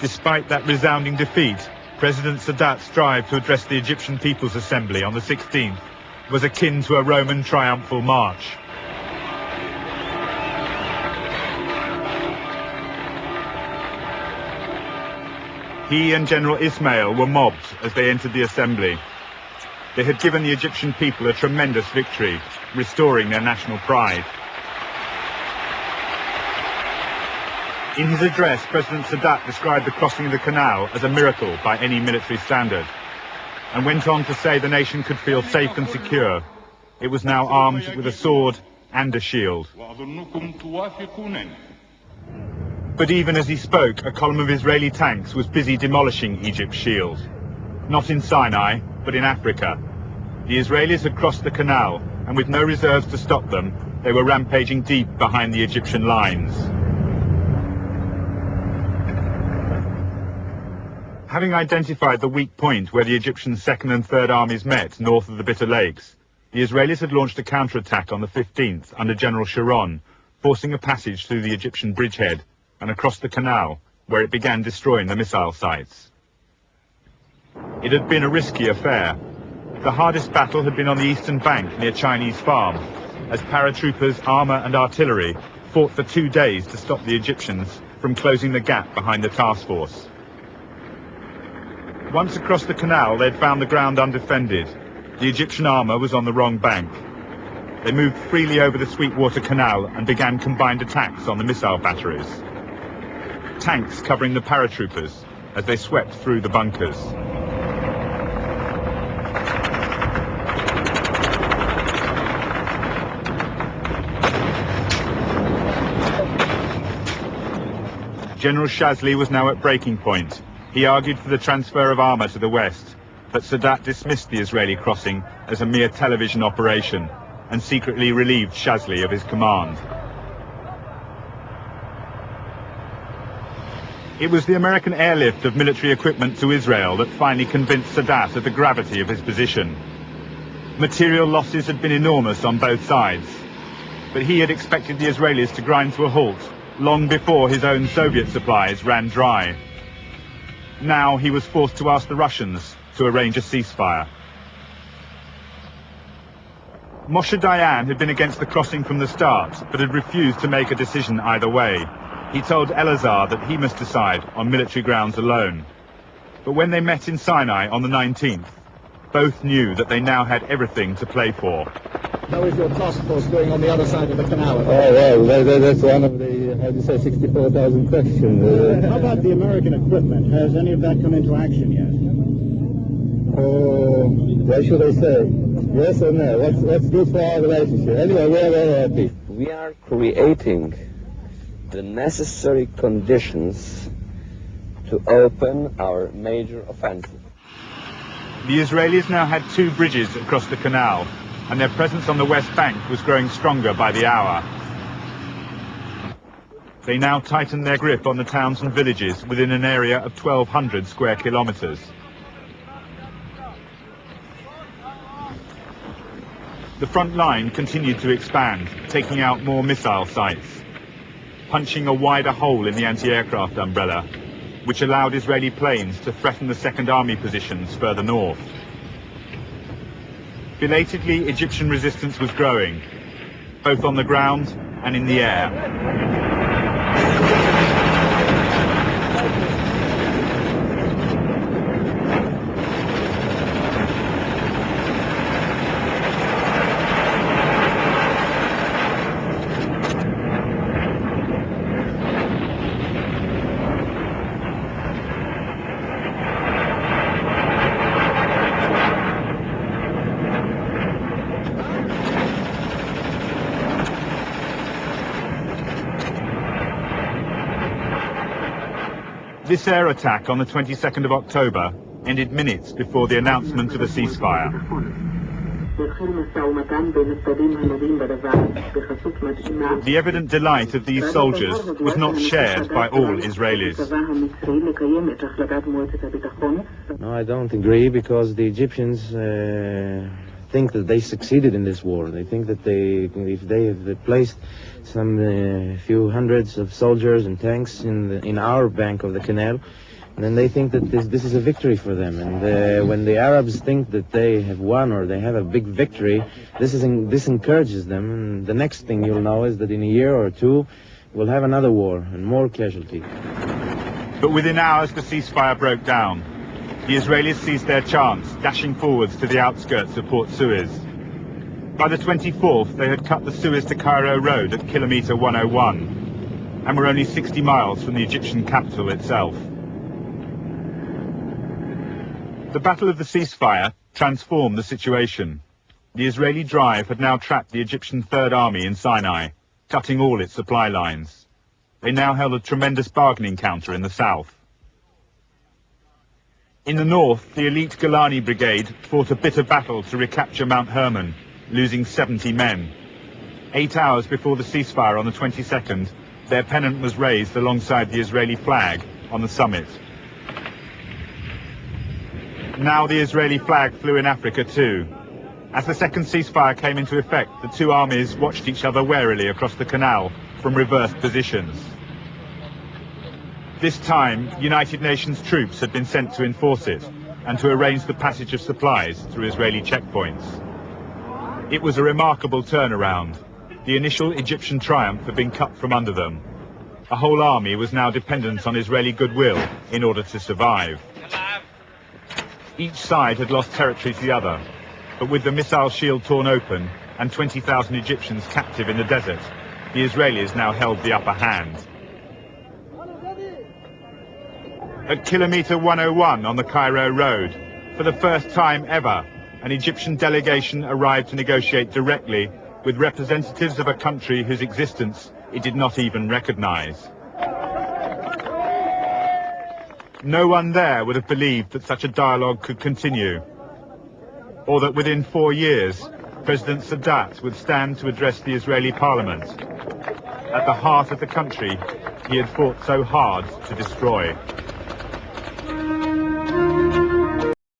Despite that resounding defeat, President Sadat's drive to address the Egyptian People's Assembly on the 16th was akin to a Roman triumphal march. He and General Ismail were mobbed as they entered the assembly. They had given the Egyptian people a tremendous victory, restoring their national pride. In his address, President Sadat described the crossing of the canal as a miracle by any military standard, and went on to say the nation could feel safe and secure. It was now armed with a sword and a shield. But even as he spoke, a column of Israeli tanks was busy demolishing Egypt's shield. Not in Sinai, but in Africa. The Israelis had crossed the canal, and with no reserves to stop them, they were rampaging deep behind the Egyptian lines. Having identified the weak point where the Egyptian 2nd and 3rd armies met north of the Bitter Lakes, the Israelis had launched a counterattack on the 15th under General Sharon, forcing a passage through the Egyptian bridgehead and across the canal, where it began destroying the missile sites. It had been a risky affair. The hardest battle had been on the eastern bank near Chinese Farm, as paratroopers, armor and artillery fought for 2 days to stop the Egyptians from closing the gap behind the task force. Once across the canal, they'd found the ground undefended. The Egyptian armor was on the wrong bank. They moved freely over the Sweetwater Canal and began combined attacks on the missile batteries. Tanks covering the paratroopers as they swept through the bunkers. General Shazli was now at breaking point. He argued for the transfer of armor to the west, but Sadat dismissed the Israeli crossing as a mere television operation and secretly relieved Shazli of his command. It was the American airlift of military equipment to Israel that finally convinced Sadat of the gravity of his position. Material losses had been enormous on both sides, but he had expected the Israelis to grind to a halt long before his own Soviet supplies ran dry. Now he was forced to ask the Russians to arrange a ceasefire. Moshe Dayan had been against the crossing from the start, but had refused to make a decision either way. He told Elazar that he must decide on military grounds alone. But when they met in Sinai on the 19th, both knew that they now had everything to play for. How is your task force doing on the other side of the canal? Oh, well, that's one of the, how do you say, 64,000 questions. How about the American equipment? Has any of that come into action yet? Oh, what should I say? Yes or no? What's good for our relationship? Anyway, we're very happy. We are creating the necessary conditions to open our major offensive. The Israelis now had 2 bridges across the canal, and their presence on the west bank was growing stronger by the hour. They now tightened their grip on the towns and villages within an area of 1,200 square kilometers. The front line continued to expand, taking out more missile sites, punching a wider hole in the anti-aircraft umbrella, which allowed Israeli planes to threaten the Second Army positions further north. Belatedly, Egyptian resistance was growing, both on the ground and in the air. This air attack on the 22nd of October ended minutes before the announcement of a ceasefire. The evident delight of these soldiers was not shared by all Israelis. No, I don't agree, because the Egyptians think that they succeeded in this war. They think that if they have placed some few hundreds of soldiers and tanks in our bank of the canal, then they think that this is a victory for them. And when the Arabs think that they have won or they have a big victory, this encourages them. And the next thing you'll know is that in a year or two, we'll have another war and more casualties. But within hours, the ceasefire broke down. The Israelis seized their chance, dashing forwards to the outskirts of Port Suez. By the 24th, they had cut the Suez to Cairo road at kilometre 101 and were only 60 miles from the Egyptian capital itself. The Battle of the Ceasefire transformed the situation. The Israeli drive had now trapped the Egyptian Third Army in Sinai, cutting all its supply lines. They now held a tremendous bargaining counter in the south. In the north, the elite Golani Brigade fought a bitter battle to recapture Mount Hermon, losing 70 men. 8 hours before the ceasefire on the 22nd, their pennant was raised alongside the Israeli flag on the summit. Now the Israeli flag flew in Africa too. As the second ceasefire came into effect, the two armies watched each other warily across the canal from reversed positions. This time, United Nations troops had been sent to enforce it and to arrange the passage of supplies through Israeli checkpoints. It was a remarkable turnaround. The initial Egyptian triumph had been cut from under them. A whole army was now dependent on Israeli goodwill in order to survive. Each side had lost territory to the other, but with the missile shield torn open and 20,000 Egyptians captive in the desert, the Israelis now held the upper hand. At kilometre 101 on the Cairo road, for the first time ever, an Egyptian delegation arrived to negotiate directly with representatives of a country whose existence it did not even recognize. No one there would have believed that such a dialogue could continue, or that within 4 years, President Sadat would stand to address the Israeli parliament, at the heart of the country he had fought so hard to destroy.